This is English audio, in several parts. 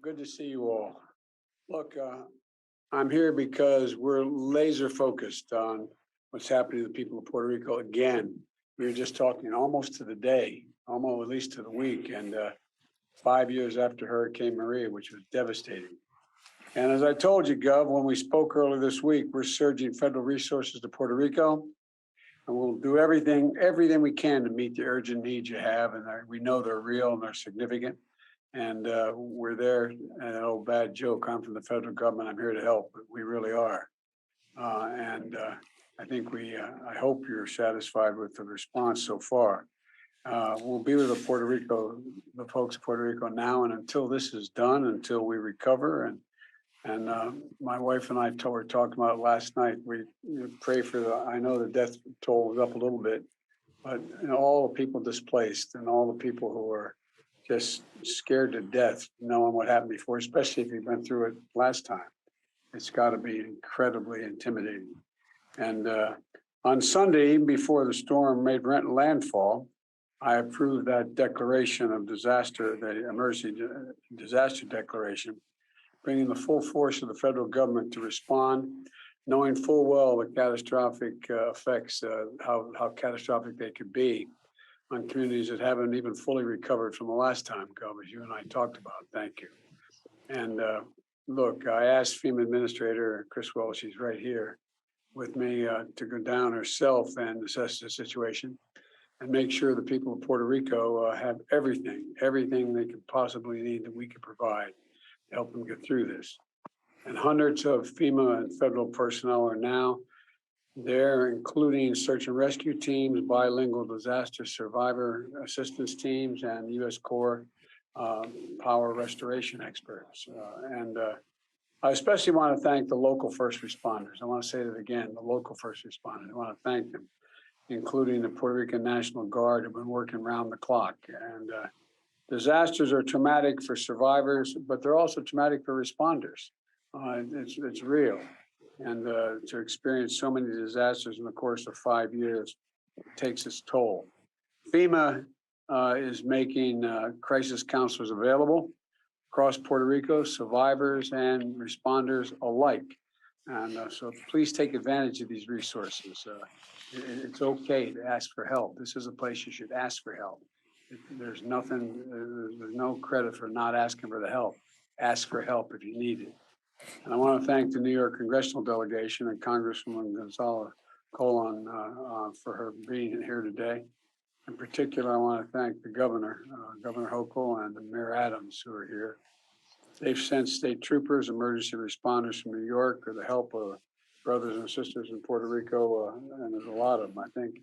Good to see you all. Look, I'm here because we're laser focused on what's happening to the people of Puerto Rico. Again, we were just talking almost to the day, almost at least to the week, and 5 years after Hurricane Maria, which was devastating. And as I told you, Gov, when we spoke earlier this week, we're surging federal resources to Puerto Rico, and we'll do everything we can to meet the urgent needs you have. And we know they're real and they're significant. And we're there. An old bad joke. I'm from the federal government. I'm here to help, but we really are. I think I hope you're satisfied with the response so far. We'll be with the folks of Puerto Rico now and until this is done, until we recover. And my wife and I were talking about it last night. We pray for I know the death toll was up a little bit, but all the people displaced and all the people who are just scared to death knowing what happened before, especially if you went through it last time. It's got to be incredibly intimidating. And on Sunday, even before the storm made landfall, I approved that declaration of disaster, the emergency disaster declaration, bringing the full force of the federal government to respond, knowing full well the catastrophic effects, how catastrophic they could be on communities that haven't even fully recovered from the last time, Gov, as you and I talked about. Thank you. And look, I asked FEMA Administrator Chris Wells, she's right here with me, to go down herself and assess the situation and make sure the people of Puerto Rico have everything they could possibly need that we could provide to help them get through this. And hundreds of FEMA and federal personnel are now there, including search and rescue teams, bilingual disaster survivor assistance teams, and U.S. Corps power restoration experts. I especially want to thank the local first responders. I want to say that again, the local first responders. I want to thank them, including the Puerto Rican National Guard, who've been working around the clock. And disasters are traumatic for survivors, but they're also traumatic for responders. It's real. And to experience so many disasters in the course of 5 years takes its toll. FEMA is making crisis counselors available across Puerto Rico, survivors and responders alike. And so please take advantage of these resources. It's okay to ask for help. This is a place you should ask for help. There's no credit for not asking for the help. Ask for help if you need it. And I want to thank the New York congressional delegation and Congresswoman Gonzalo Colon for her being here today. In particular, I want to thank the governor, Governor Hochul, and Mayor Adams, who are here. They've sent state troopers, emergency responders from New York, or the help of brothers and sisters in Puerto Rico, and there's a lot of them. I think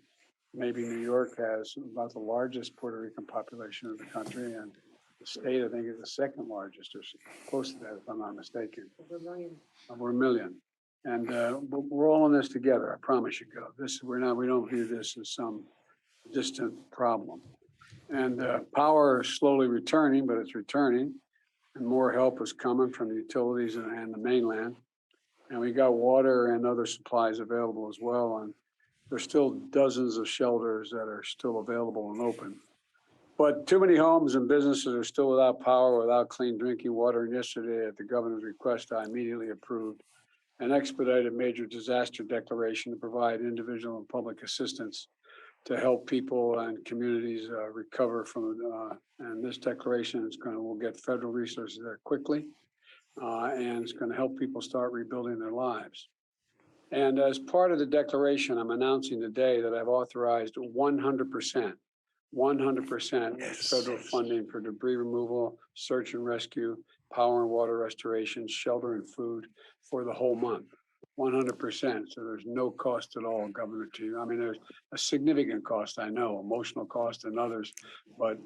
maybe New York has about the largest Puerto Rican population in the country, and the state, I think, is the second largest, or close to that, if I'm not mistaken. Over a million. And we're all in this together. I promise you, Gov. We don't view this as some distant problem. And power is slowly returning, but it's returning. And more help is coming from the utilities and the mainland. And we got water and other supplies available as well. And there's still dozens of shelters that are still available and open. But too many homes and businesses are still without power, without clean drinking water. And yesterday, at the governor's request, I immediately approved an expedited major disaster declaration to provide individual and public assistance to help people and communities recover from and this declaration will get federal resources there quickly, and it's going to help people start rebuilding their lives. And as part of the declaration, I'm announcing today that I've authorized 100% federal funding for debris removal, search and rescue, power and water restoration, shelter and food for the whole month. 100%. So there's no cost at all, Governor, to you. I mean, there's a significant cost, I know, emotional cost and others, but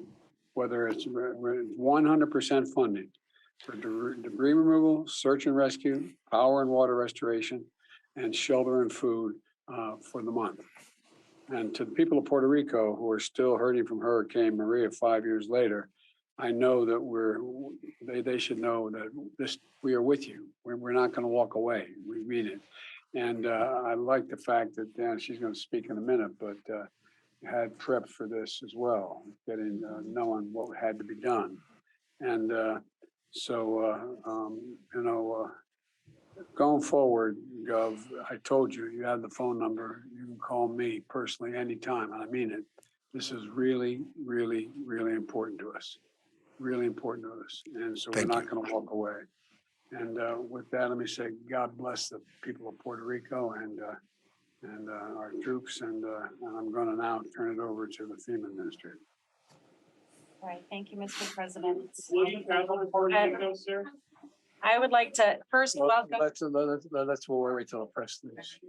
whether it's 100% funding for debris removal, search and rescue, power and water restoration, and shelter and food for the month. And to the people of Puerto Rico who are still hurting from Hurricane Maria 5 years later, I know that they should know that we are with you. We're not going to walk away. We mean it. And I like the fact that she's going to speak in a minute, but had prepped for this as well, knowing what had to be done. And So, going forward, Gov, I told you, you have the phone number. You can call me personally anytime, and I mean it. This is really, really, really important to us. Really important to us. And so we're Thank not you. going to walk away. And with that, let me say, God bless the people of Puerto Rico and our troops. And I'm going to now turn it over to the FEMA administrator. All right, thank you, Mr. President. Will you travel to Puerto Rico, sir? I would like to first welcome. Let's we'll wait till the press leaves.